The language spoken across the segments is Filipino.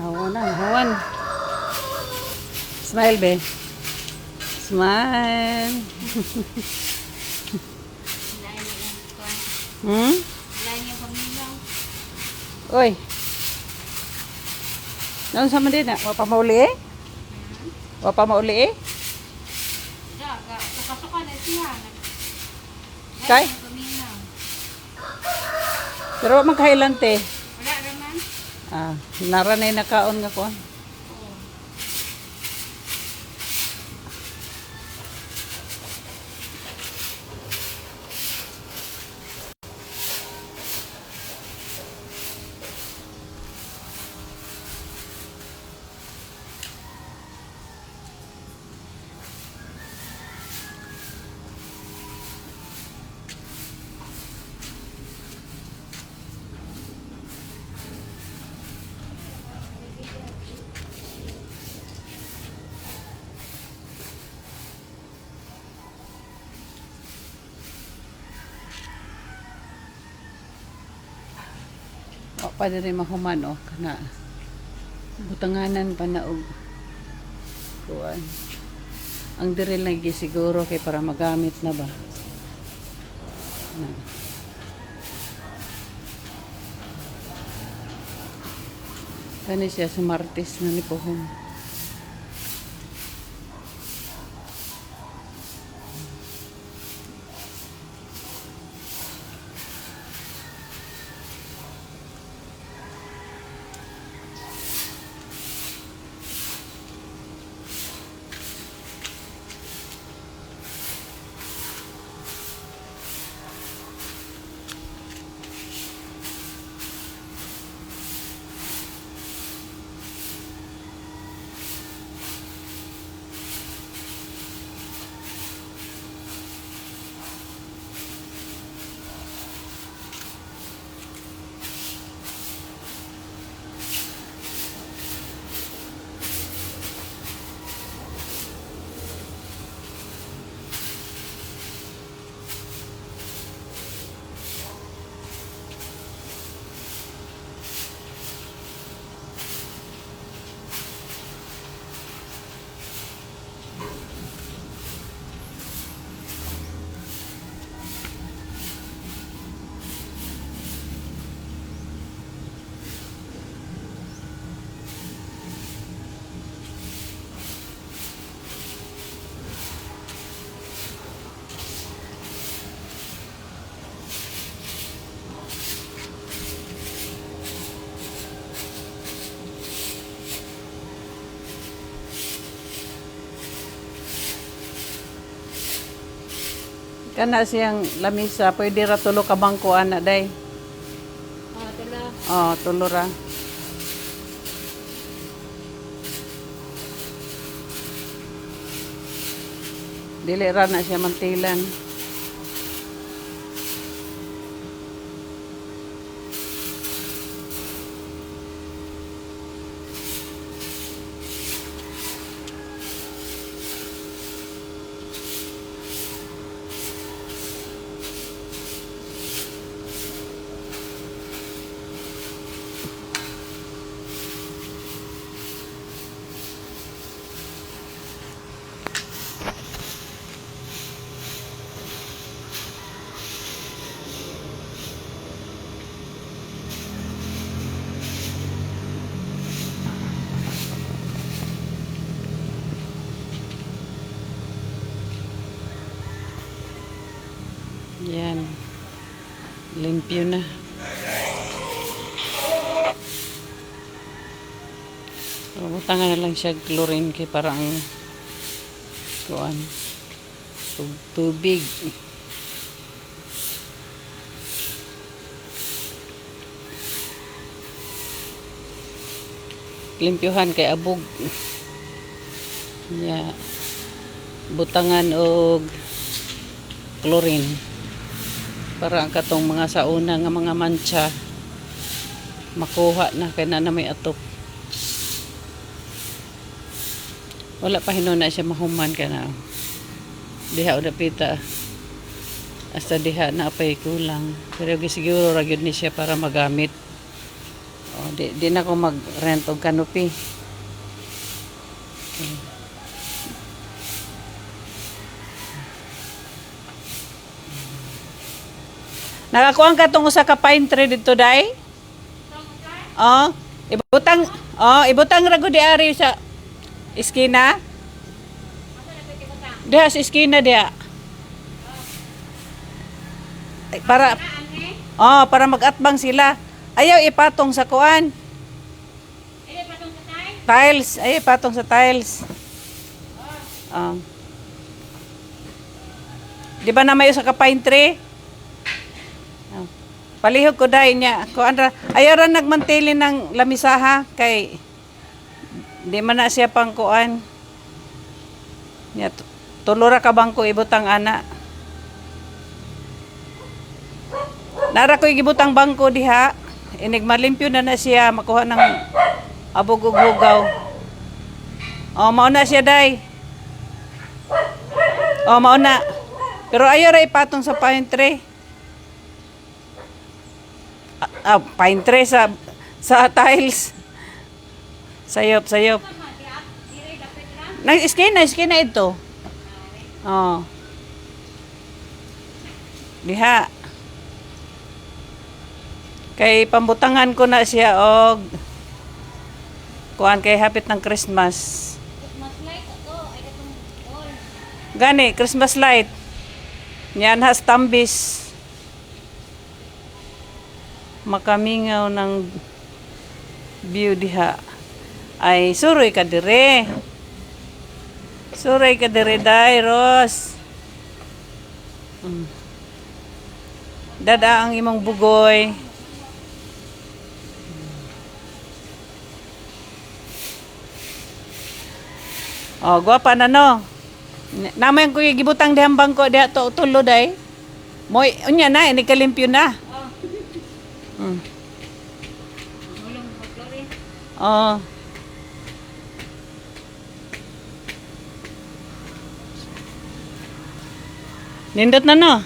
Hawan na, hawan. Smile, be. Smile. Hmm? Oy. Naon sa man din na? Wa pa mauli eh? Wa pa mauli eh? Kay? Pero magkahilante. Wala naman. Ah, naranay na kaon nga ko. O, pa rin mahuman o. Kana. Butanganan pa na og kuan. Ang diril lagi siguro kay para magamit na ba. Na. Kani siya sa Martes na ni pohon. Kana siyang lamisa, pwede ra tulo ka bangko ana day. Tula. Oh, tulo ra. Dili ra na siya mantilan. Yan. Limpyo na. Butangan na lang siya chlorine kay parang kuan. Tubig. Limpyohan kay abog. Ya. Butangan og chlorine. Para ang katong mga sauna nga mga mancha makuha na kay na may atop. Wala pa hinuna siya mahuman ka na. Diha o dapita. Hasta diha na apay kulang. Pero siguro ra gyud ni siya para magamit. Oh, di na ko mag-rent og canopy. Nakakuha ka tong usa ka pine tree dito dai? Oh, ibutang ra gud di ari sa iskina. Diha sa iskina diha. Para mag-atbang sila. Ayaw ipatong sa kuan. Tiles, ay patong sa tiles. Di ba na may usa ka pine tree? Palihog ko dai niya. Kuan ra, ayaw ra nagmantili ng lamisaha kay di man na siya pang kuan. Nya tulura ka bangko ibutang ana. Nara ko gibutang bangko diha. Inig malimpyo na siya makuha ng abog ug hugaw. Oh, mao na siya dai. Oh, mao na. Pero ayaw ra ipatong sa pine tree. Pine tree sa tiles. Sayop. Iskina ito. Oh. Diha. Kay pambutangan ko na siya og kuan kay hapit ng Christmas. Christmas light ako. Ay katong all. Gani, Christmas light. Yan has tambis. Makamingaw ng view diha. Ay, suroy ka dire. Suroy ka dire, day, Ros. Dada ang imong bugoy. Oh, guwapa na no. Namay ko gibutang dihang bangko diha to tulo day. Moy unya na ini kalimpyo na. Mulong mag-flore. Oh. Nindot na no.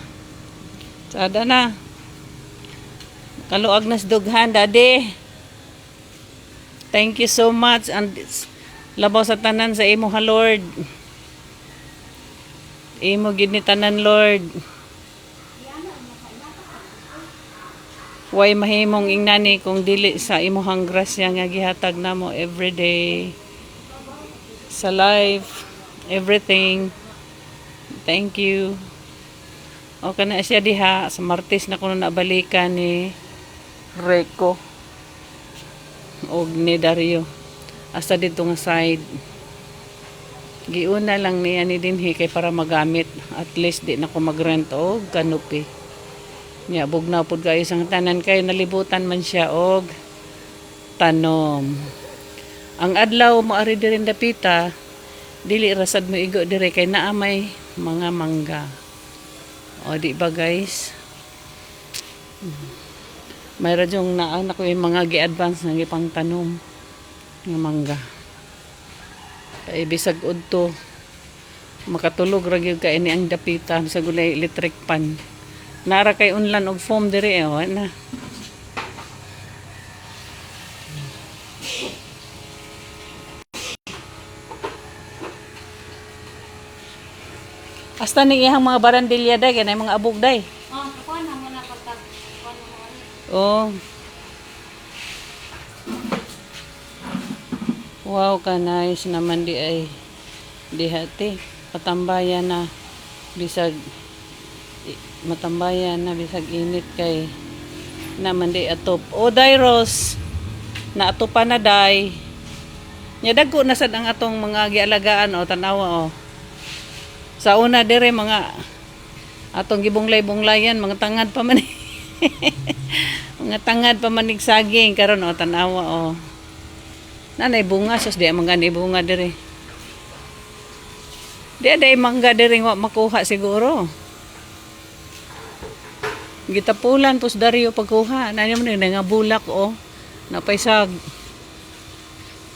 Sada na. Kaluag nas dughan daddy. Thank you so much and labaw sa tanan sa imo ha Lord. Imo gid ni tanan Lord. Way mahimong ingnani kung dili sa imuhang grasya nga gihatag namo everyday sa life, everything. Thank you. O kana siya diha sa Martes na kuno nabalikan ni Reco og ni Dario. Hasta dito nga side. Giuna lang niya ni dinhi kay para magamit. At least di na ko mag-rent og canopy. Nya bugnaw pud kayo sang tanan kay nalibutan man siya og tanom. Ang adlaw mo ari diri dapita, dili rasad mo igo dire kay naa may mga mangga. O di ba guys? May radyong naan ako yung mga gi-advance nga gipang tanom nga mangga. Kay bisag udto makatulog ra gyud kay ini ang dapitan sa gulay electric pan. Nara kay unlan og foam diri na. Hasta ni iyang mga barandilya day kanay mga abog day. Ako na muna pagtag. Oh. Wow, ka nice naman di ay dihati. Patambayan na bisag matambayan na bisag init kay naman di atop. O day Ros, na atopa na day. Nya dagko na sad ang atong mga gialagaan o tanawa o. Sa una dire mga atong gibunglay-bunglayan mga tangad pa man. Mga tangad pa manig saging karon o tanawa o. Nanay bunga sus di man gani bunga dire. Di day mangga dire wa makuha siguro. Gitapulan pus Dario pagkuha. Nani man nga bulak o. Napaysag.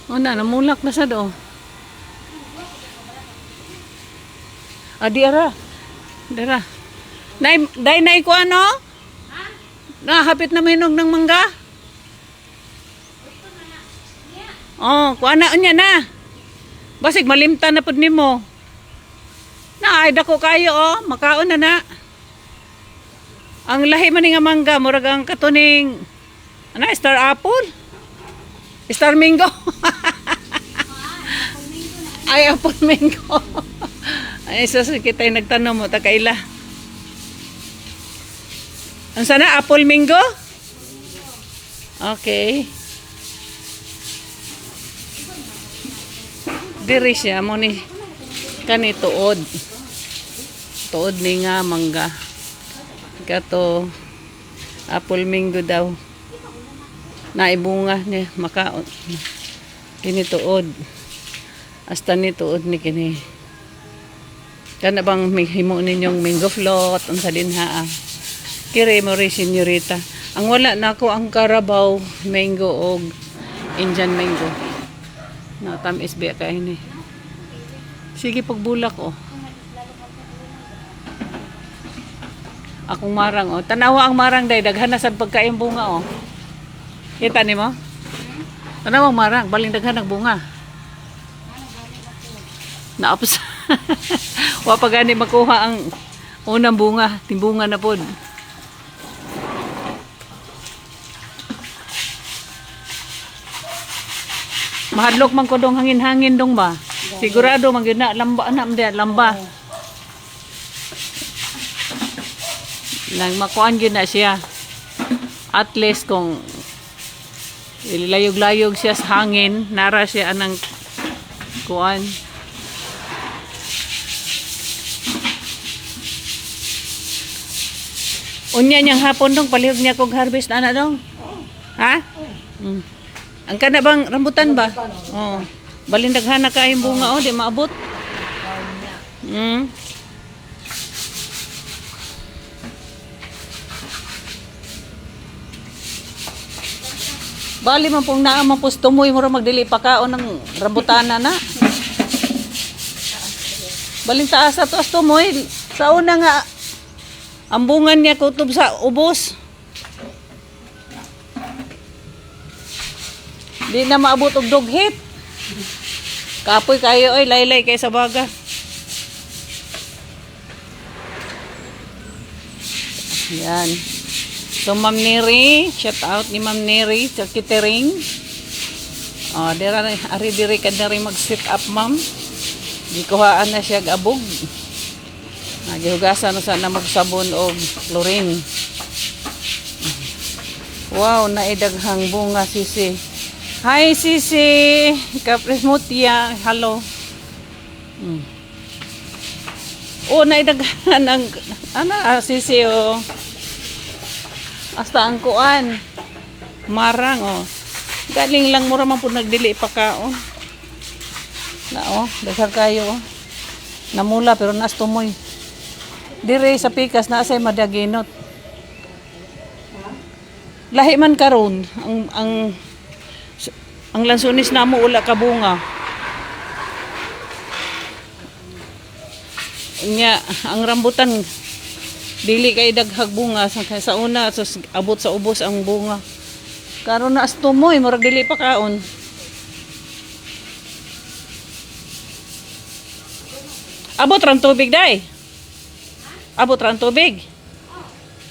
O na namulak na sad o. Adi ara. Dara. Nay ko ano? Ha? Hapit na minog ng mangga? Oh, kuana unya na. Basig malimtan na pud nimo. Na ay dako kayo oh, makaon na. Ang lahi man ni nga mangga murag ang katuning ana star apple. Star mango. Ay apple mango. Ay sus kita nagtanong mo ta kaila. Ang sana apple mango? Okay. Diri siya mo ni kani tuod. Tuod ni nga mangga. Kato apple mango daw. Naibunga niya makaon. Kini tuod. Hasta ni tuod ni kini. Kana bang himo ninyong mango float unsa dinha. Kire mo ri senyorita. Ang wala nako ang Carabao mango og Indian mango. Na tamis ba kay ni. Sige pagbulak oh. Akong marang oh. Tanawa ang marang day daghan na sad pagkain bunga oh. Kita nimo? Tanawa ang marang baling daghan ng bunga. Naapos. Wa pa gani makuha ang unang bunga, timbunga na pod. Mahadlok man ko dong hangin-hangin dong ba? Sigurado man gyud na lamba na lamba. Nang makuan gyud na siya. At least kung ilayog-layog siya sa hangin, nara siya anang kuan. Unya niyang hapon dong palihog niya kog harvest ana dong. Ha? Ang kana bang rambutan ba? Oh. Balindaghan na kay bunga oh, di maabot. Bali man pong naa man pustumoy mo ra magdili pa kaon ng rambutana na. Baling taas ato tumoy sa una nga ang bungan niya kutob sa ubos. Di na maabot og dughit. Kapoy kayo oy laylay kay sa baga. Yan. So Ma'am Neri, shout out ni Ma'am Neri sa catering. Oh, ari diri ka diri mag-sit up ma'am. Gikuhaan na siya abog. Nagihugasan na sana magsabon og chlorine. Wow, naidaghang bunga sisi. Hi sisi, Kaprismutia, hello. Oh, naidaghan ang sisi oh. Hasta ang kuan. Marang oh. Galing lang mura man pud nagdili pa kaon. Na oh, daghang kayo oh. Namula pero nas tumoy. Dire sa pikas na say madaginot. Lahi man karon ang lansunis namo ula ka bunga. Nya ang rambutan dili kay daghag bunga sa una so abot sa ubos ang bunga. Karon na astumoy murag dili pa kaon. Abot ran tubig day. Abot ran tubig.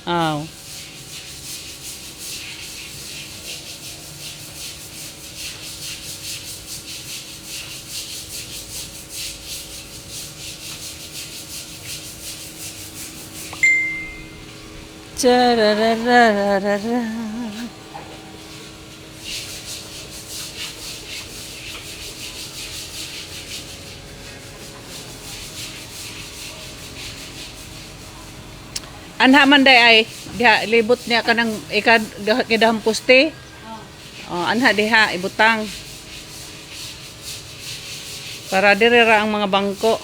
Aw. Chararararara. Anha man day ay diha libot niya kanang ikadahang poste. Oh, anha diha ibutang. Para dire ra ang mga bangko.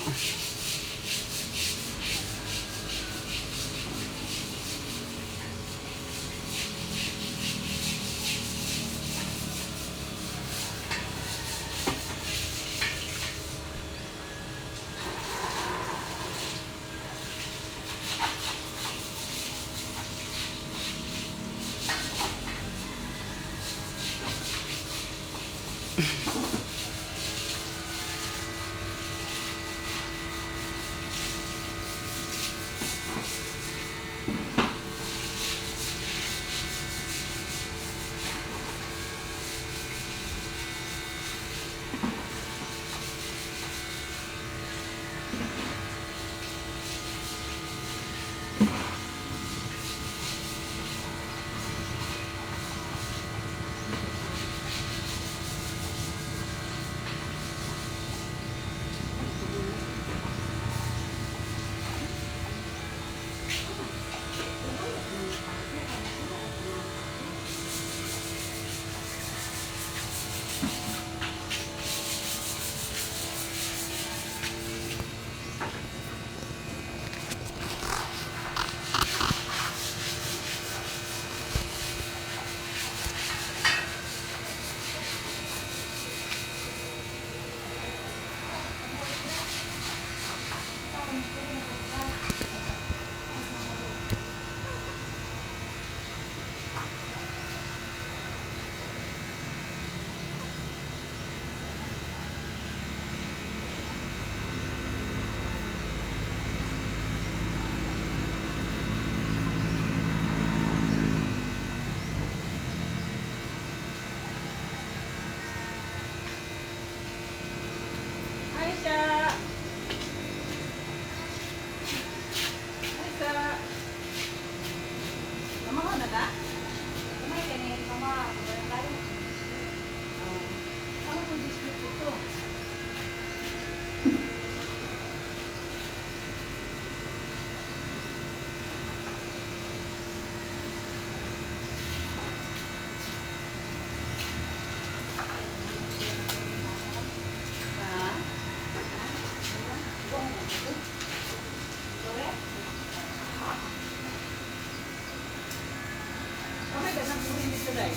dito dai.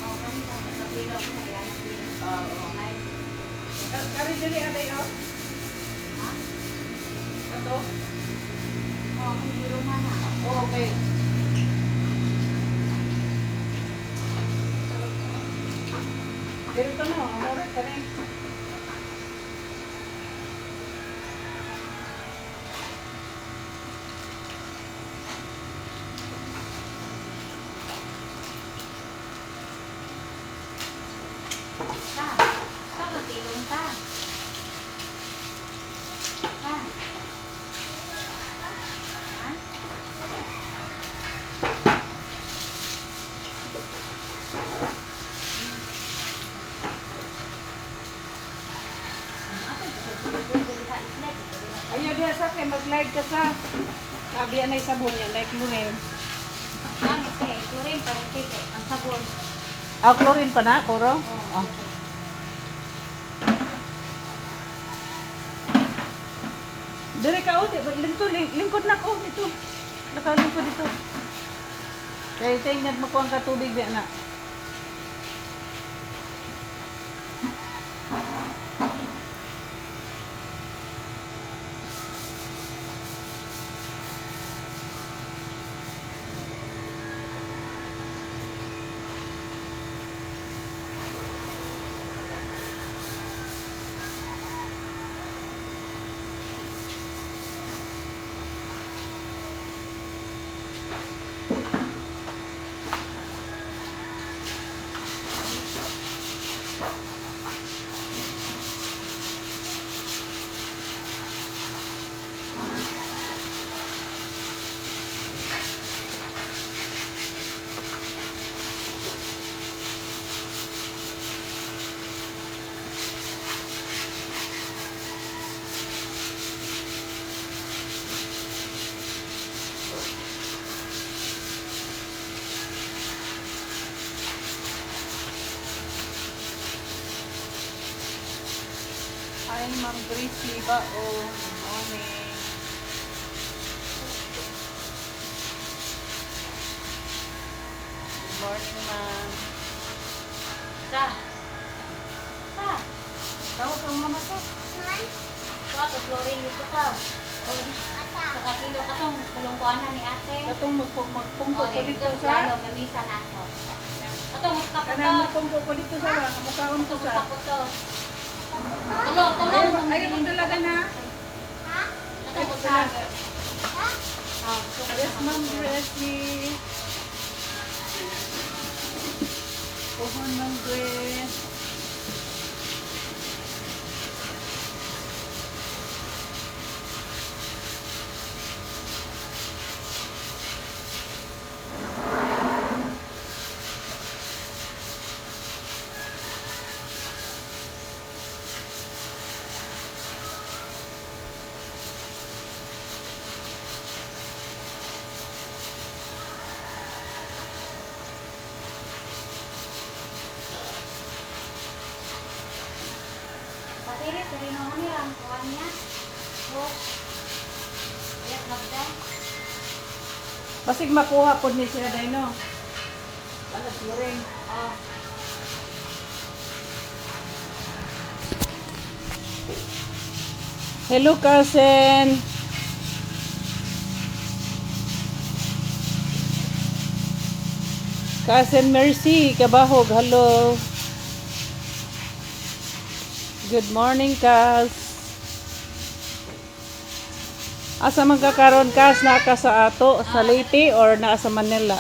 Oh, kami sa pila ko sa yan. Oo. Ay. Kari dili aday oh. Ha? Ato. Oh, kami rumah na. Okay. Dito na, amore ka rin. Ta. Ta magtilong ta. Ta. Ha? Ayaw diya sa kay mag-live ka sa. Sabi anay sabon yan, like lurin. Kami siya. Ito rin parang kaya. Ang sabon. Ah, chlorine pa na, kuro? Oh. Ah. Dire ka, oh, lingkod na ko dito. Nakalingkod dito. Kaya tingnan mo ko ang katubig di na. Ay, Ma'am Gracie ba o morning? Good morning, ma'am. Ta. Ta. Tawag kang mama ko. Ito ato chlorine dito ka. Oh, sa kakilo ka tong kulungkuanan ni ate. Katong magpungko Oh, ko dito dito sa. sa kamisa na to. Ito muska ko to. Kanang magpungko ko dito sa. Mukhaon ko Muska sa. ko to. Tulong. Ayaw mo talaga na. Ito muska. Oh, Yes, Ma'am Gracie. Pohon, Ma'am Grace. Patiri, turino mo ni ang kuwan niya. Oh. Ayak nabda. Basig makuha po ni siya dahil no. Alas mo rin. Oh. Hello, cousin. Cousin Mercy, kabahog. Hello. Good morning, Cas. Asa magkakaroon, Cas? Naka sa ato, sa Leyte or naa sa Manila?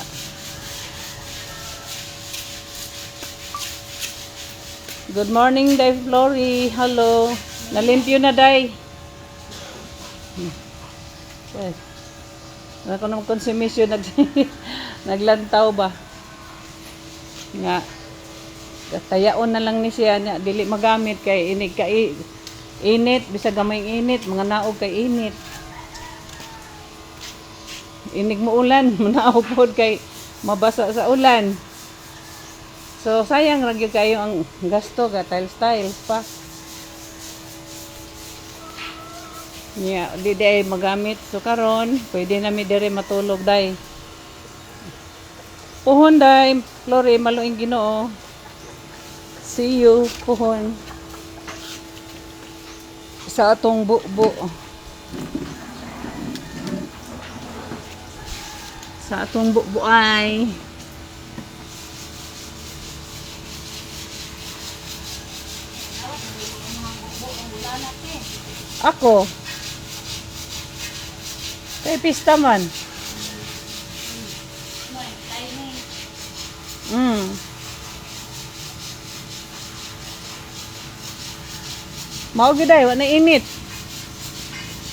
Good morning, Dave Flory. Hello. Nalimpyo na, Day. Yes. Ako naman konsumisyon, naglantaw ba? Nga. Tayaon na lang ni siya niya. Dili magamit kay inig kay init. Bisa gamay init. Mga naog kay init. Inig mo ulan. Naog po kay mabasa sa ulan. So, sayang ragyo kayo ang gasto ka. Tiles pa. Yeah, di ay magamit. So, karon pwede na mi dire matulog day. Puhon day, Flore, maluing Ginoo. See you, puhon. Sa atong bubo. Sa atong bubo ay. Ako. Kay pista man. Mao gyud ay wa na init.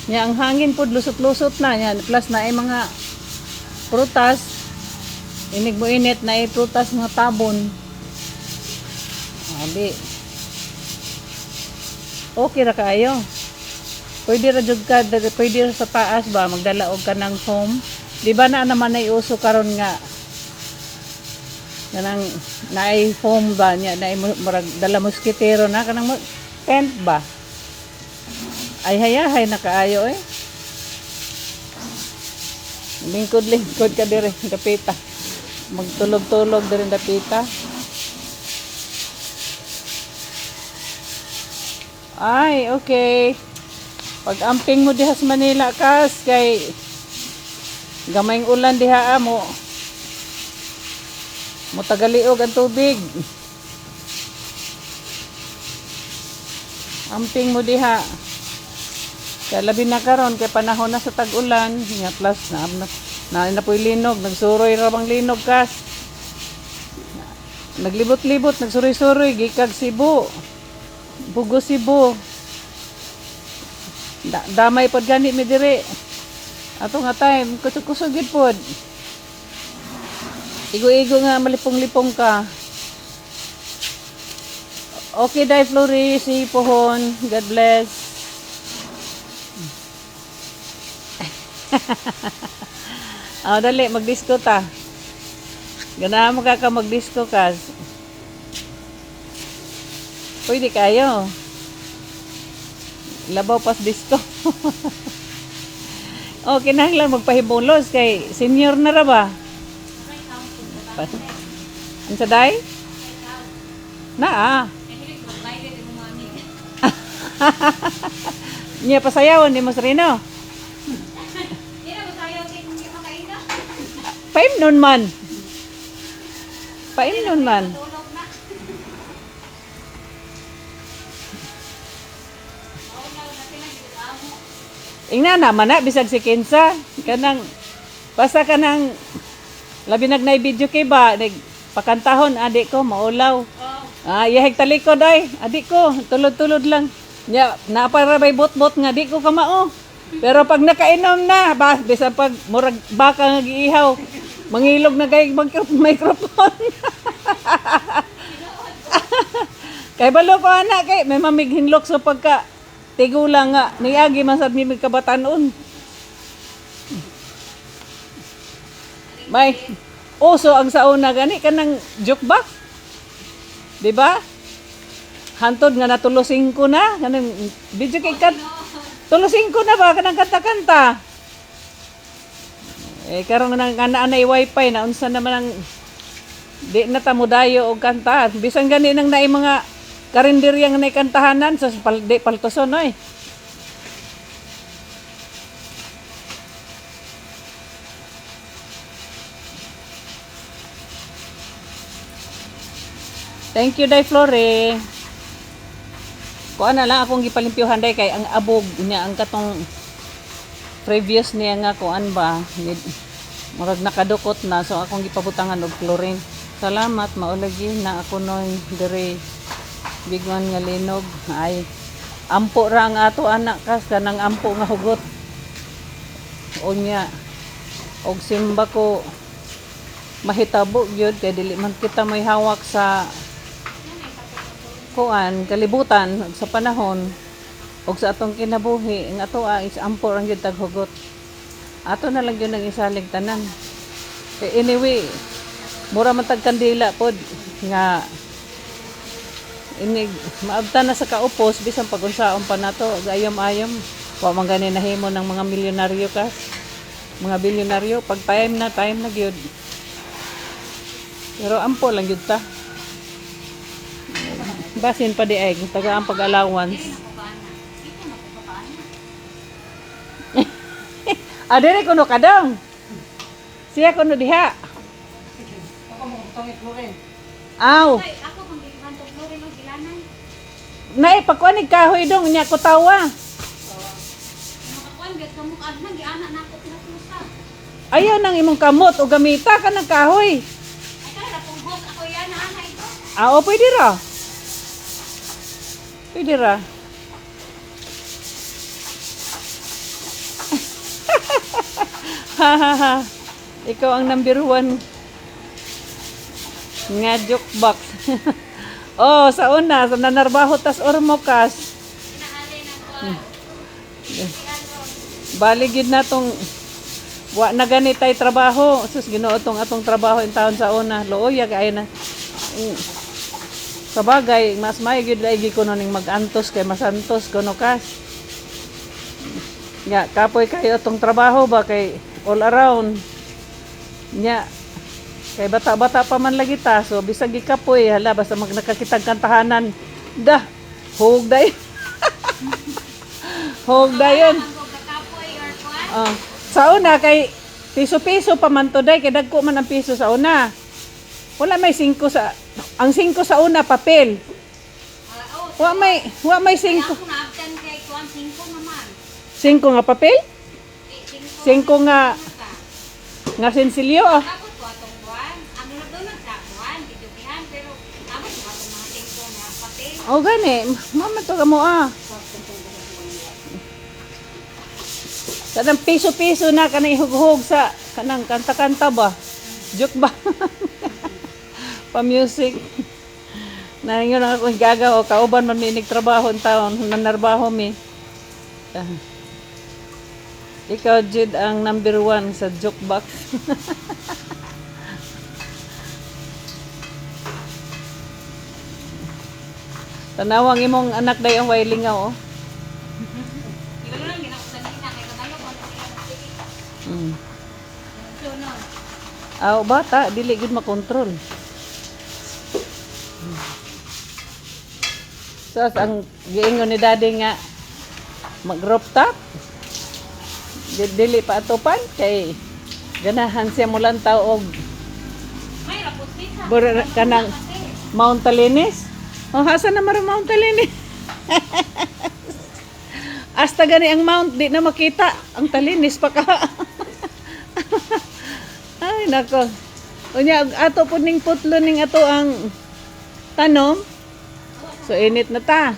Nya ang hangin pod lusot-lusot na nya plus na ay mga prutas. Inig mo init na ay prutas nga tabon. Abi. Okay ra kayo. Pwede ra jud ka, pwede ra sa taas ba magdala og kanang foam. Di ba na naman ay uso karon nga kanang naay foam ba nya naay murag dala moskitero na kanang tent ba. Ay hayahay na kaayo eh. Lingkod-lingkod ka dire dapita. Magtulog-tulog dire dapita. Ay, okay. Pag amping mo diha sa Manila kas kay gamayng ulan diha mo. Mo tagaliog ang tubig. Amping mo diha. Kaya labi na karon kay panahon na sa tag-ulan, nya plus na po'y linog, nagsuroy ra bang linog kas. Naglibot-libot, nagsuroy-suroy gikag Cebu. Bugo Cebu. Damay pod gani mi dire. Ato nga time, kusog-kusog gid pod. Igo-igo nga malipong-lipong ka. Okay, dai Flore, si Pohon. God bless. Dali, mag-disco ta. Ganahan mo ka mag-disco ka. Pwede kayo. Labaw pas disco. Okay na lang magpahibulos kay senior na ra ba? Ang saday? Na Niya pasayawan ni Mas Rino. Paimnon man. Paimnon man. Ingna naman na bisag si Kinsa kanang basta kanang labi nagnay video kay ba nagpakantahon adik ko maulaw. Iyahig talikod ay adik ko tulod-tulod lang. Nya napara bay bot-bot nga di ko kamao. Pero pag nakainom na ba bisan pag murag baka nga giihaw mangilog na kay microphone. Kay balo ko anak kay may mamighinlok sa pagka tigula nga niagi man sad mi kabatanon. May uso ang sauna gani kanang jukebox. Di ba? Hantod nga natulosing ko na kanang video kay kat tulosing ko na ba kanang kanta-kanta. Karon nang ana-ana wifi na unsa naman ang di na ta modayo og kanta. Bisan gani nang naay mga karinderya nga nay kantahanan sa paltoson oy. Thank you, Day Flore. Kuan na lang akong gipalimpyuhan day kay ang abog niya ang katong previous niya nga kuan ba murag nakadukot na so akong gipabutangan og chlorine. Salamat maulagi na ako noy dire bigman nga linog ay ampo ra ang ato anak kas kanang ampo nga hugot. Unya og simba ko mahitabo gyud kay dili man kita may hawak sa kuan kalibutan sa panahon og sa atong kinabuhi ang ato is ampo ang gyud tag hugot. Ato na lang gyud nang isalig tanan. Kay anyway, mura man tag kandila pod nga inig maabta na sa kaupos bisan pag-unsaon pa nato gayom-ayom wa man gani nahimo ng mga milyonaryo kas mga bilyonaryo pag time na gyud Pero ampo lang yun ta. Basin pa di ay, taga ang pag-allowance. Adere kuno kadong. Siya kuno diha. Aw. Ay, ako kung gikan to flooring ng gilanan. Nay pagkuanig kahoy dong nya ko tawa. Makakuan gid kamo adna giana nako pinapusa. Ayaw nang imong kamot o gamita ka ng kahoy. Ay kaya kung boss ako yan ana ito. Ah, o pwede ra. Pwede ra. Hahaha. Ikaw ang number 1 nga joke box. Oh, sa una, sa nanarbaho tas ormokas. Inaali na ko. Balig yun na tong wa na ganitay trabaho. Sus, ginoo tong atong trabaho in taon sa una. Looya kay na. Sa bagay, mas may gyud lagi ko ning mag-antos kay masantos kuno kas. Nya, kapoy kayo tong trabaho ba kay all around. Nya, kay bata-bata pa man lagi ta, so bisag gikapoy hala basta mag nakakitag kantahanan. Dah, hug day. Hug dayon. Ang kapoy or kuan. Sa una kay piso-piso pa man to day kay dagko man ang piso sa una. Wala may 5 sa ang 5 sa una papel. Oh, Wa may 5. ako na abtan kay kuan 5 naman. 5 nga papel? 5 nga Ka. nga sensilyo. Tapos ko atong kuan. Ano na doon sa kuan, gitubihan pero tapos ko atong mga 5 nga papel. O gani, mama to ka mo Kanang piso-piso na kanang ihughog sa kanang kanta-kanta ba? Joke ba? Pa-music. Na yun ang akong gagaw o kauban man minig trabaho ang taon, nanarbaho mi. Ikaw, Jid, ang number 1 sa jukebox. Tanawang imong anak day ang way lingaw, oh. Ikaw lang ginakusan nila kay kabalo ko na Mm. So no. Aw, bata, dili gud makontrol. So, ang giingon ni daddy nga mag-roof top. Dili pa atupan kay ganahan siya mulantaw og May rapot pizza. kanang Mount Talinis. Oh, hasa na maro Mount Talinis. Hasta gani ang mount di na makita ang Talinis pa ka. Ay nako. Unya ato pud ning putlo ning ato ang tanom. So init na ta.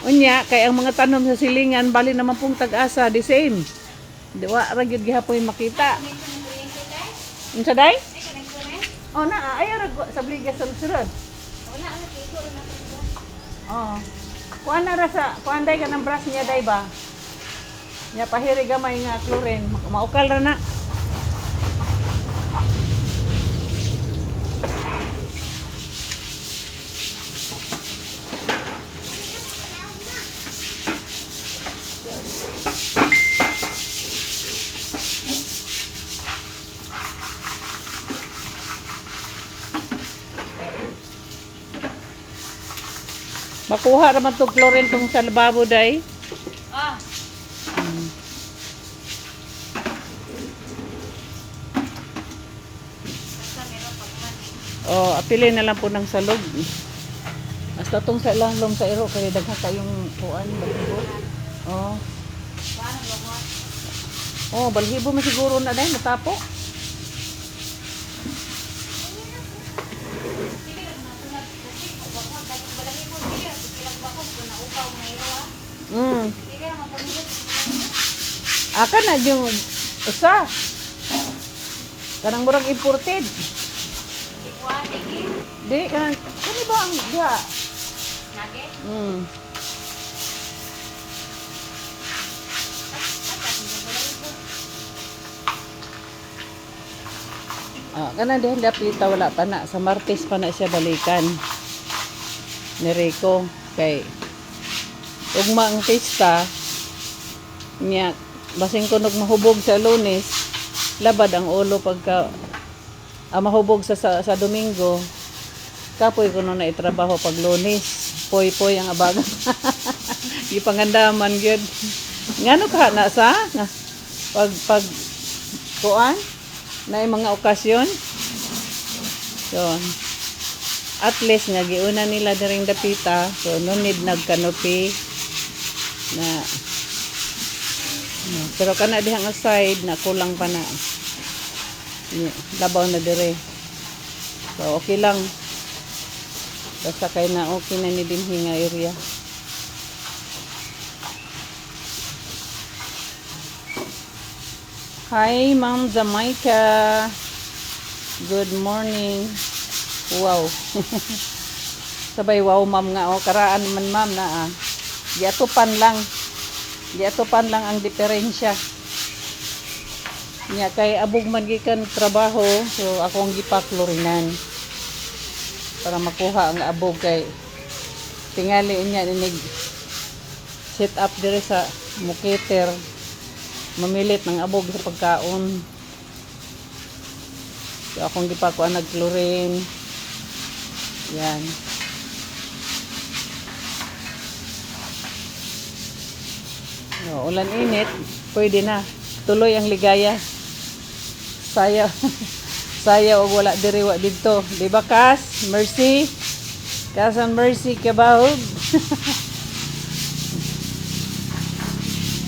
Unya kay ang mga tanom sa silingan bali naman pong tag-asa the same. Di wa ra gyud gihapon makita. Unsa day? Oh na ayo ra sa bligas sulod. Wala ano kiko na Oh. Kuan na ra sa kuan day ka ng brush niya day ba? Nya pahiri gamay nga chlorine, maukal ra na. Makuha naman itong chlorine kung sa lababo day. Ah. Basta meron pagman. O, apili na lang po ng salog. Basta itong sa ilalom sa iro, kaya dagha kayong kuan, balhibo. O, Paano lumot? balhibo mo siguro na dahil matapo. Sige lang na tulad kasi kung bakit dahil balaki mo sige kilag bakod ko na upaw na iro. Sige lang mapamilot. Aka na yung usa. Kanang murag imported. Ikuan iki. Di, kanang, kani ba ang diha? Nugget. Kana dahil lapita wala pa na. Sa Martes pa na siya balikan. Ni Rico. Kay, ugma ang pista, niya, basing kunog mahubog sa Lunes, labad ang ulo pagka mahubog sa Domingo. Kapoy ko na itrabaho pag Lunes. Poy-poy ang abaga. Ipangandaman gyud. Ngano ka na sa pag kuan na mga okasyon. Yon. At least nga giuna nila diring dapita, so no need nagkanopi na pero kana dihang aside na kulang pa na. Labaw na dire. So okay lang. Basta kay na okay na ni dinhi nga area. Hi, Ma'am Jamaica. Good morning. Wow. Sabay wow, ma'am nga. O, karaan man, ma'am, na Giatupan lang. Giatupan lang ang diferensya. Nya, kay abog man gikan trabaho, so akong gipaklorinan. Para makuha ang abog kay tingali niya inig set up dire sa mukiter. Mamilit ng abog sa pagkaon. So akong gipakuan nagklorin. Yan. No, ulan init, pwede na. Tuloy ang ligaya. Sayaw. Sayaw og wala diri wa didto. Di ba Kas? Mercy. Kasan Mercy kabahog.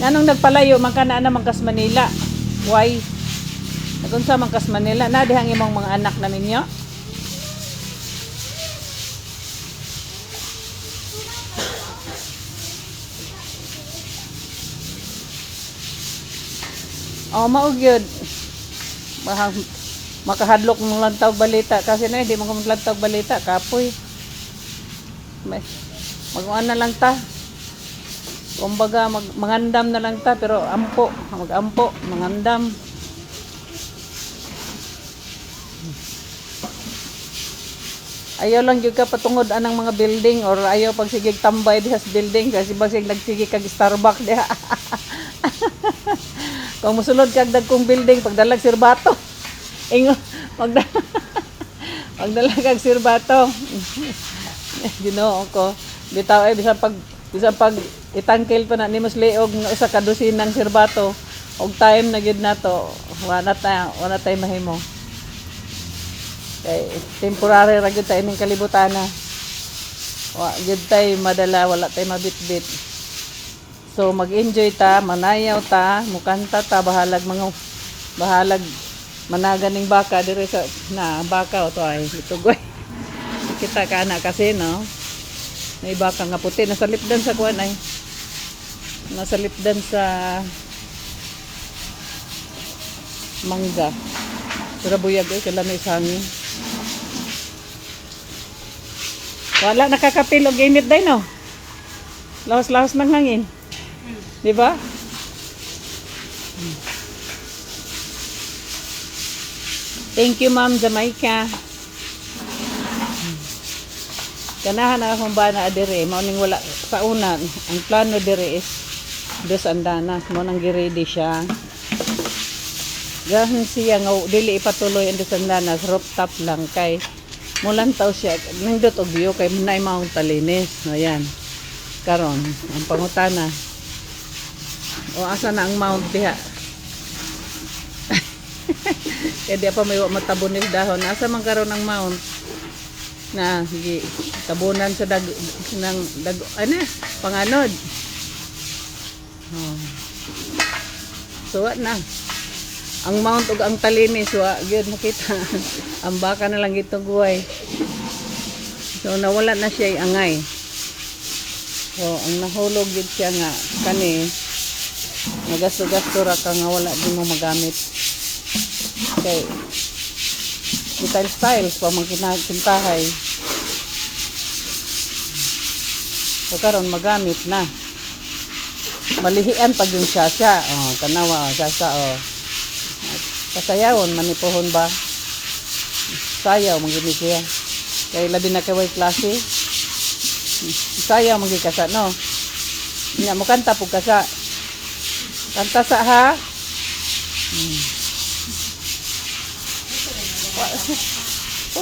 Anong nagpalayo man kana naman kas Manila? Why? Nagunsa man kas Manila na dihang imong mga anak na ninyo? Oh, mao gyud. Makahadlok ng lantaw balita kasi na hindi mo lantaw balita kapoy. Mag-uan na lang ta. Kumbaga mangandam na lang ta pero ampo, mag-ampo, mangandam. Ayaw lang gyud ka patungod anang mga building or ayaw pagsigig tambay diha sa building kasi basig nagsige kag Starbucks diha. Kung musulod kag dagkong building pagdalag sirbato. Ingo pagdalag kag sirbato. Ginoo ko. Bitaw ay bisan pag itangkil pa na nimos liog nga usa ka dosinang sirbato og time na gyud nato wala tay mahimo. Kay temporary ra gyud ta ining kalibutana. Wa gyud tay madala wala tay mabitbit. So mag-enjoy ta, manayaw ta, mukanta ta bahalag managaning baka dire sa na baka o to ay itugoy. Kita ka na kasi no. May baka nga puti nasa lipdan sa kuan ay. Nasa lipdan sa mangga. Sura buyag ay kalamay sa hangin. Wala nakakapil og init day no. Lawas-lawas ng hangin. Di ba? Thank you, Ma'am Jamaica. Ganahan na akong bana adire. Mauning wala sa una. Ang plano dire is dos andanas. Maunang gi-ready siya. Gahan siya nga dili ipatuloy ang dos andanas. Rooftop lang kay mulantaw siya. Nindot og view kay munay Mount Talinis. Ayan. Karon ang pangutana. O asa na ang mount diha? Kaya di pa may matabunil dahon. Asa man karon ang mount? Na sige, tabunan sa ano? Panganod. Oh. So what na? Ang mount ug ang Talinis wa gyud makita. Ang baka na lang ito guway. So nawala na siya angay. So ang nahulog gyud siya nga kani nagasto-gasto ra ka nga wala din mo magamit. Okay. Styles pa man kinakintahay. So karon magamit na. Malihian pag yung sasya. Oh, tanawa sasya oh. Kasayawon manipuhon ba? Sayaw magini siya. Kay labi na kay klase. Sayaw magikasa no. Nya mo kanta pug kasa. Kanta sa ha.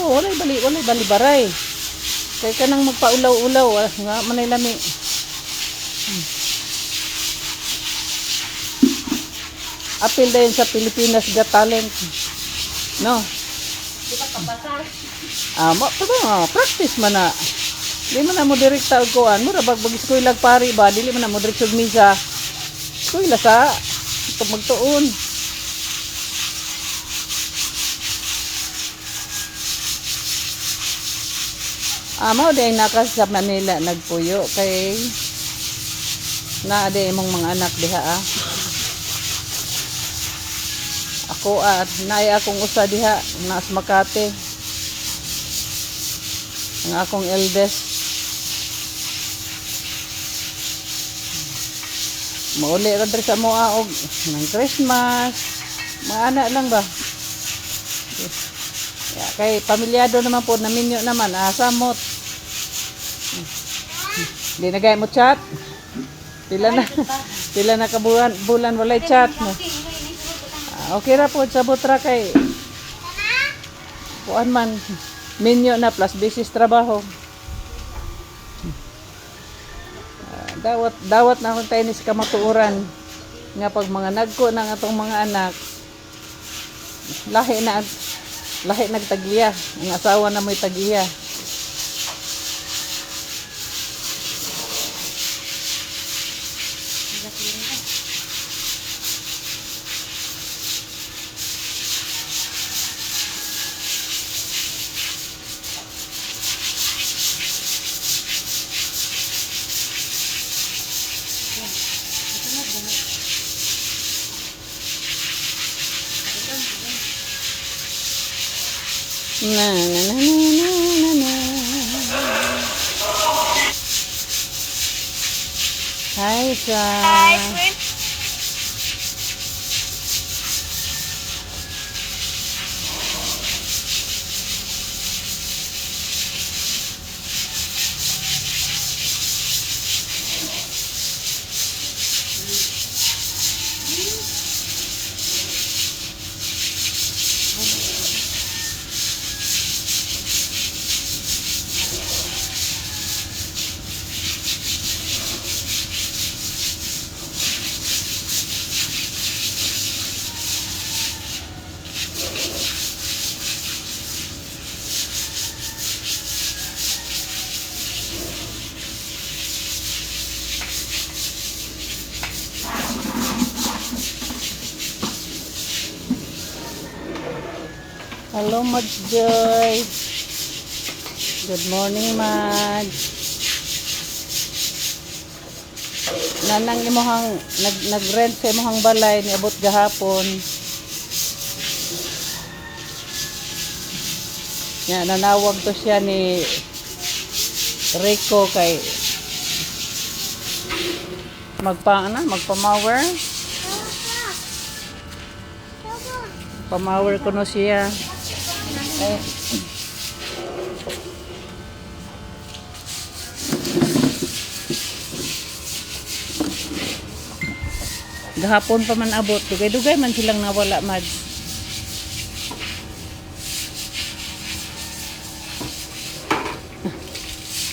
Oh, walay bali baray. Kay kanang magpaulaw-ulaw nga manay lami. Apil dayon sa Pilipinas Got Talent. No. Di ba kabasar? Practice man na. Di man na mo direkta og kuan, mura bagbag eskwela pari ba, dili man na mo direkta og misa. Eskwela sa magtuon. Mao di ay nakas sa Manila nagpuyo kay naa di imong mga anak diha Ako at naay akong usa diha nas Makati. Ang akong eldest. Mauli ra diri sa moa og ng Christmas. Mga anak lang ba? Kay pamilyado naman po, naminyo naman, samot. Hindi na gaya mo chat. Pila na bulan walay chat. No? Okay ra po, sabot ra kay. Kuan man, minyo na plus business trabaho. Dawat na akong tayo sa kamatuuran. Nga pag mga nagko ng atong mga anak, lahi nagtagiya. Ang asawa na mo'y tagiya. Na na na na na na. Hi, Sa. Hello, Madge Joy. Good morning, Madge. Nanang imuhang nag-rent sa imuhang balay niabot gahapon. Ya, nanawag to siya ni Rico kay magpa-mower. Pa-mower ko no siya. Gahapon pa man abot, dugay-dugay man silang nawala, Mad.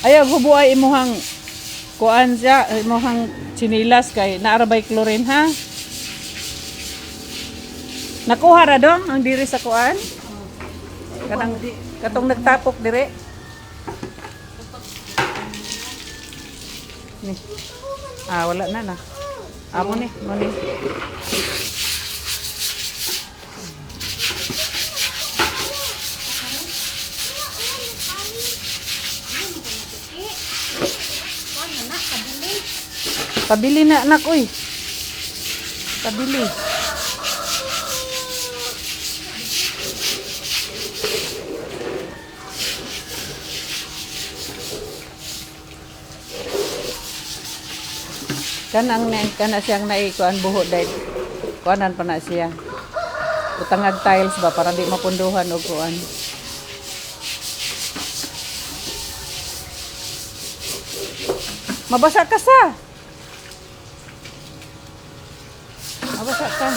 Ayaw hubuay imuhang kuan siya, imuhang sinilas kay naarabay chlorine ha. Nakuha ra dong ang diri sa kuan. Katong nagtapok dire. Ni. Wala na. Amo ni. Pabili na anak, uy. Pabili. Kana siyang naikuan buho dahil kuanan pa na siya. Utangag tiles ba para di mapunduhan og kuan. Mabasa ka sa. Mabasa ka.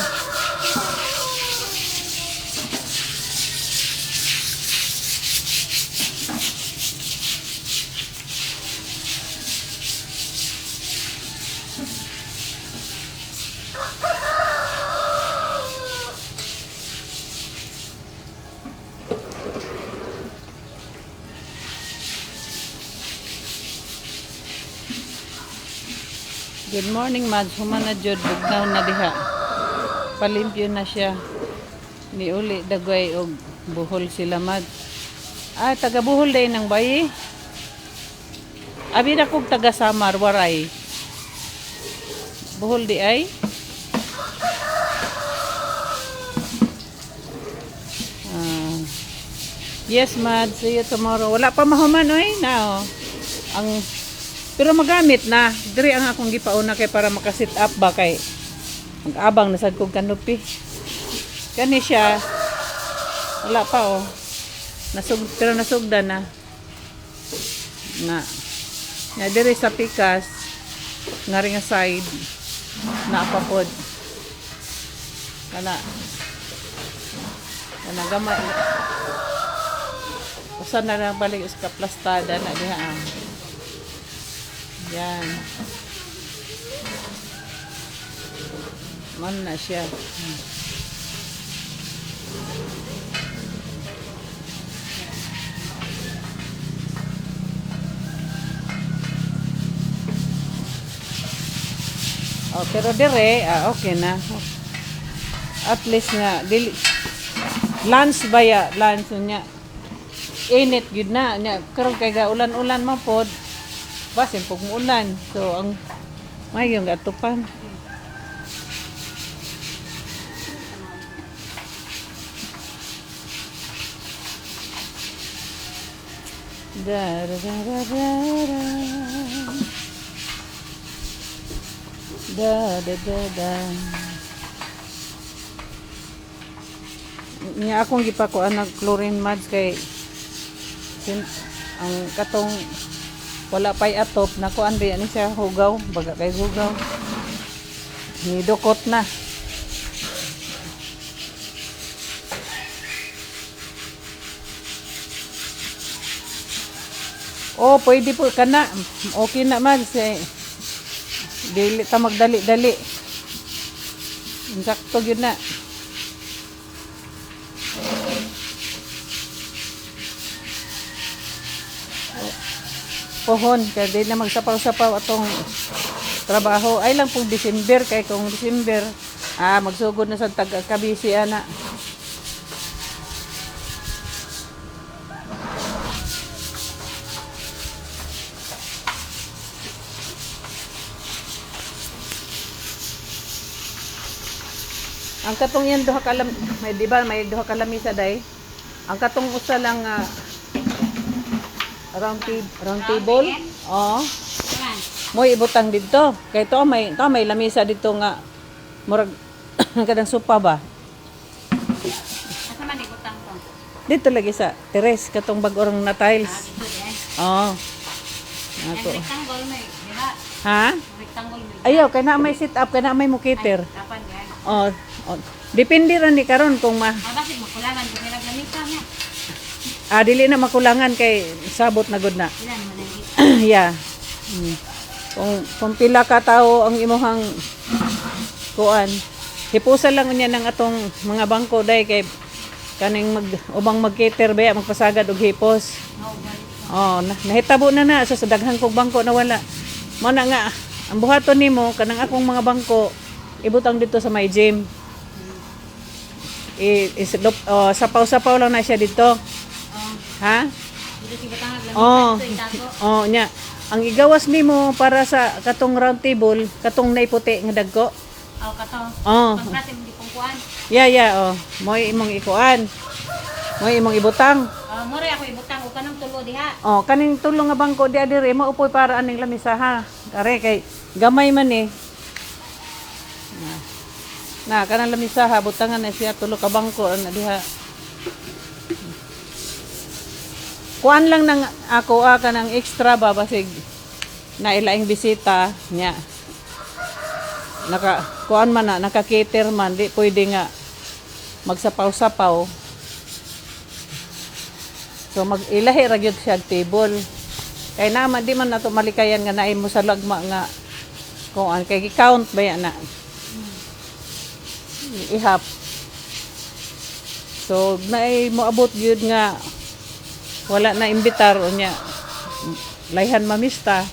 Good morning, Mads. Human na jud bugnaw na diha. Palimpyo na siya. Ni uli dagway og buhol sila, Mads. Ah, taga buhol day ng bayi. Abi na kog taga Samar waray. Buhol di ay. Ah. Yes, Mads. See you tomorrow. Wala pa mahuman oy na oh. Ang pero magamit na. Diri ang akong gipauna kay para maka-sit up ba kay mag-abang na sad kog kanupi. Kani siya. Wala pa oh. Pero nasugda na. Na. Na diri sa pikas nga ring side na apapod. Kana. Kana gamay. Usa na lang balik sa plastada na diha. Yan. Man na siya. Oh, pero dire, okay na. At least nga, lunch ba ya? Lunch niya. Init, yun na. Karoon kay ga ulan-ulan mo pod. Basin pag muulan. So, ang may yung gatupan. Da da da da da da da da da da. Niya akong gipakuan ng chlorine mads kay ang katong wala pa'y atop na kuan ba yan siya hugaw baga kay hugaw ni dukot na. Oh, pwede po kana. Okay na man si dili ta magdali-dali. Insakto gyud na. Pohon kay di na magsapaw-sapaw atong trabaho. Ay lang pong December kay kung December magsugod na sa taga-kabisi ana. Ang katong yan duha ka may di ba may duha ka lamisa day. Ang katong usa lang round table. Oh. Mo ibutang dito. Kay to may lamisa dito nga murag kadang sopa ba. Asa man ibutang to? Dito lagi sa teres katong bag-orang na tiles. Dito din. Oh. Ang Ato. rectangle may, di ba? Ha? Rectangle may. Ayaw kay na may sit up kay na may mukiter. Dapan yan. Oh. Depende ra ni karon kung Bakit makulangan kung may naglamita nga? Dili na makulangan kay sabot na gud na. Ilan mo nang Yeah. Kung pila ka tao ang imuhang kuan, hipusan lang niya ng atong mga bangko day kay kaning ubang mag-cater ba magpasagad og hipos. Oh, nahitabo na sa daghang kog bangko na wala. Mo na nga ang buhaton nimo kanang akong mga bangko ibutang dito sa my gym. Sapaw-sapaw lang na siya dito. Ha? dito si batang Oh. naglamita ito itago. Oh, nya. Ang igawas nimo para sa katong round table, katong naiputi nga dagko. Aw kato. Oh. Pagprate mo di pong kuan. Yeah, oh. Moy imong ikuan. Moy imong ibutang. More ako ibutang o kanang tulo diha. Oh, kaning tulong nga bangko di adire maupoy para aning lamisa ha. Kare kay gamay man eh. Na kanang lamisa ha butangan na siya tulo ka bangko na diha. Kuan lang ng ako kanang extra ba basig na ilaing bisita nya. Kuan man na naka-cater man di pwede nga magsapaw-sapaw. So ilahi ra gyud siya table. Kay naman di man nato malikayan nga naay mo sa lagma nga kuan kay count ba yan na. Ihap. So naay moabot gyud nga wala na imbitar o niya layhan mamista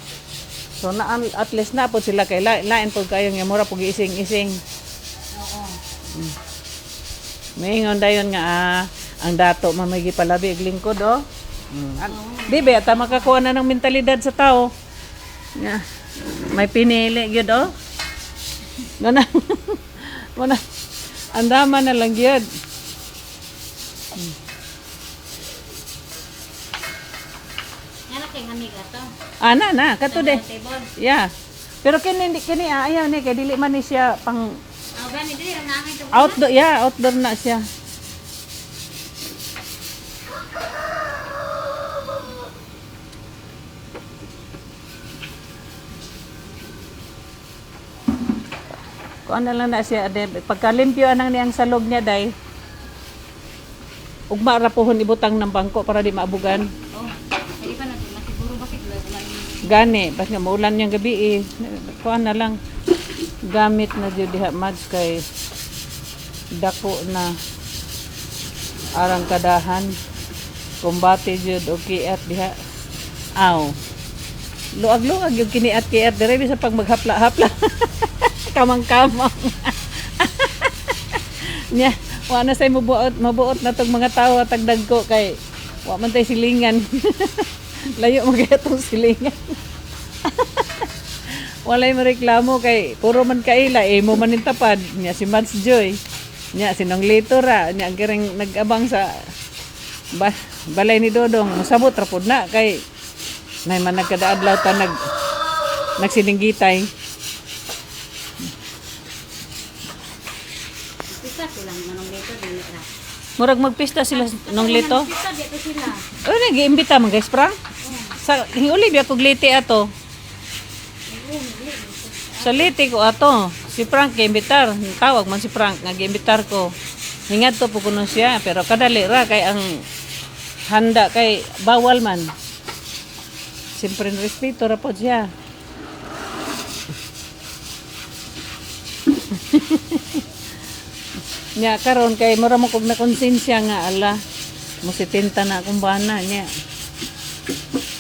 So na at least na po sila kay lain po kayo nga mura pug ising-ising. Oo. Maingon dayon nga ang dato mamagi palabi ig lingkod oh. Di ba ta makakuha na ng mentalidad sa tao. Nga may pinili gyud oh. Gana. Mana andama na lang gyud. Yan na kay hamiga to. Ana na kato de. Table. Yeah. Pero kini ayaw ni kay dili man ni siya pang Oh, gani dili ra na to. outdoor, yeah, outdoor na siya. Kung ano lang na siya, pagkalimpyo anang niyang salog niya, day, ugma ra pohon ibutang ng bangko para di maabugan. Oh, hindi pa natin masiguro bakit wala Gani, bas nga maulan niyang gabi eh. Kuan na lang, gamit na dyan diha mads kay dako na arang kadahan. Kumbate dyan o kiat diha. Aw. Luag-luag yung kiniat-kiat dire bisa pag maghapla-hapla. Kamang-kamang. Nya, wa na say mabuot na tong mga tawo at dagko kay wa man tay silingan. Layo magyatong silingan. Walay mareklamo kay puro man kaila mo man tapad nya si Mads Joy. Nya sinong lito ra nya giring nag-abang sa balay ni Dodong masabot ra pud na kay nay man nagkadaadlaw ta nagsilinggitay. Pista sila manong dito dili ra. Murag magpista sila nung lito. Pista dito sila. O nag-iimbita man guys, pra? Sa hinguli biya kog liti ato. Sa liti ko ato, si Frank giimbitar, tawag man si Frank nga giimbitar ko. Hingad to po kuno siya, pero kadali ra kay ang handa kay bawal man. Siyempre respeto ra po siya. Nya karon kay mura mo kog na konsensya nga ala mo 70 na akong bana nya.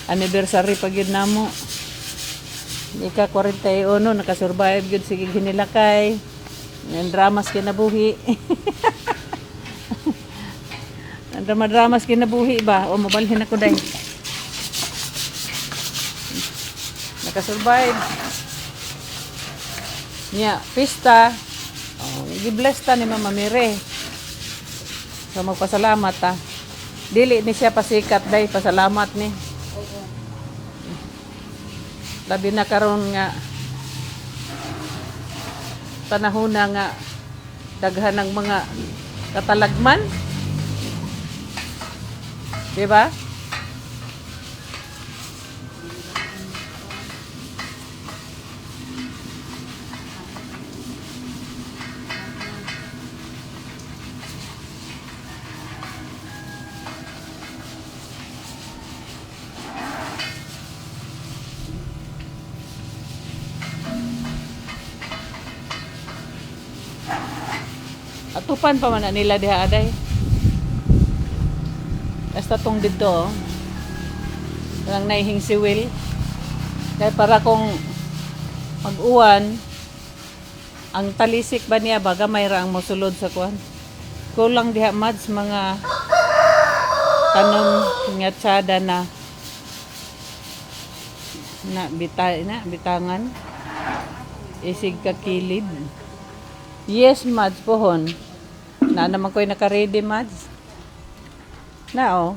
Anniversary pag yun namo. Ika 41 nakasurvive gyud sige hinilakay. Ang dramas kinabuhi. Ang dramas kinabuhi ba o mabalhin ako day. Nakasurvive. Nya pista. Gibless ta ni Mama Mire. So magpasalamat ta. Dili ni siya pasikat day, pasalamat ni. Labi na karon nga panahon na nga daghan ng mga katalagman. Di ba? Atupan pa man na nila diha aday. Basta tong dito, lang naihing si Will. Kaya para kung mag-uwan, ang talisik ba niya baga mayra ang mosulod sa kuan. Kulang diha mads mga tanom nga tsada na bitangan. Isig ka kilid. Yes, mads pohon. Na naman ko'y naka-ready, mads. Na, oh.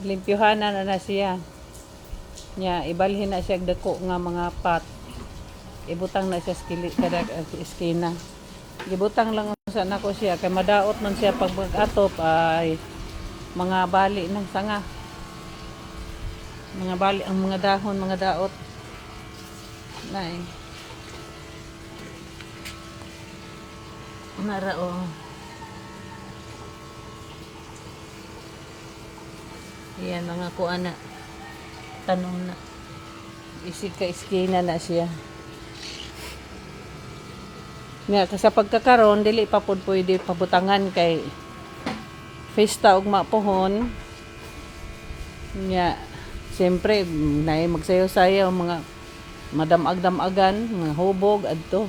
Limpyuhanan na siya. Nya, ibalhin na siya dako nga mga pat. Ibutang na siya kada iskina. Ibutang lang sa nako siya. Kay madaot man siya pag mag-atop ay mga bali ng sanga. Mga bali ang mga dahon, mga daot. Nay. Narao. Yan mga kuan na tanong na. Isig ka iskina na siya. Nga sa pagkakaroon dili pa pud pwede pabutangan kay festa ug mapuhon. Nga siyempre nay magsayo-sayaw mga madamag-damagan, mga hubog adto.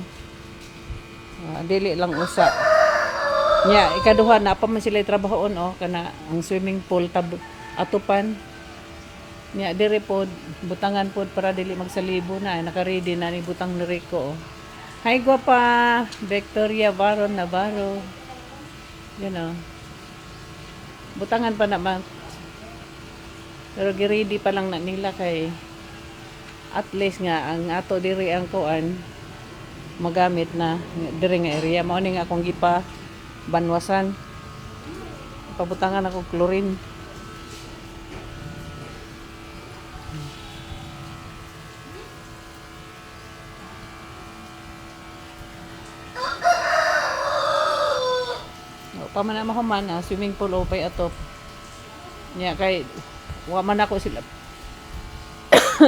Dili lang usa. Nya ikaduha na pa man sila trabahoon kana ang swimming pool atupan. Nya diri pod butangan pod para dili magsalibo na naka-ready na ni butang ni Rico. Hi guwapa, Victoria Baron Navarro. Butangan pa naman. Pero gi-ready pa lang na nila kay at least nga ang ato diri ang kuan magamit na diri nga area mao ni nga akong gipa banwasan. Pabutangan ako chlorine. Paman na mahuman swimming pool o pay atop. Nya kay wa man ako sila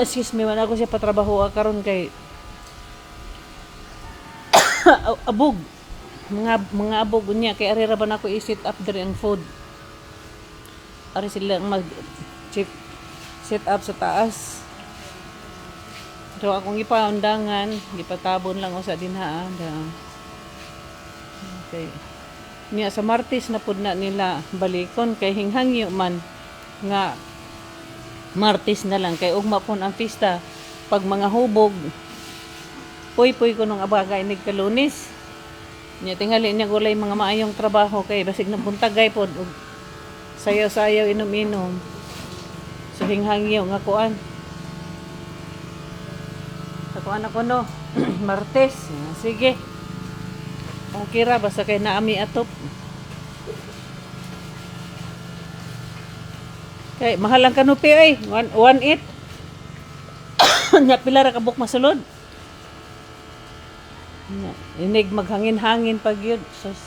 excuse me, man ako siya patrabaho karon kay abog mga abog unya kay ari ra ba nako i-set up diri ang food. Ari sila mag set up sa taas. So akong ipaundangan, gipatabon lang usa dinha. Okay. Niya sa Martes na pud na nila balikon kay hinghangyo man nga Martes na lang kay ugma pon ang pista pag mga hubog puy ko nung abagay nig Lunes. Niya tingali niya gulay mga maayong trabaho kay basig na buntagay pod ug sayaw-sayaw inom-inom. So hinghangyo nga kuan. Sa kuan ako no Martes. Sige. Okay ra basta kay naami atop. Kay mahal ang kanupi ay 1.8. Nya pila ra ka buk masulod. Inig maghangin-hangin pag yun. Sus.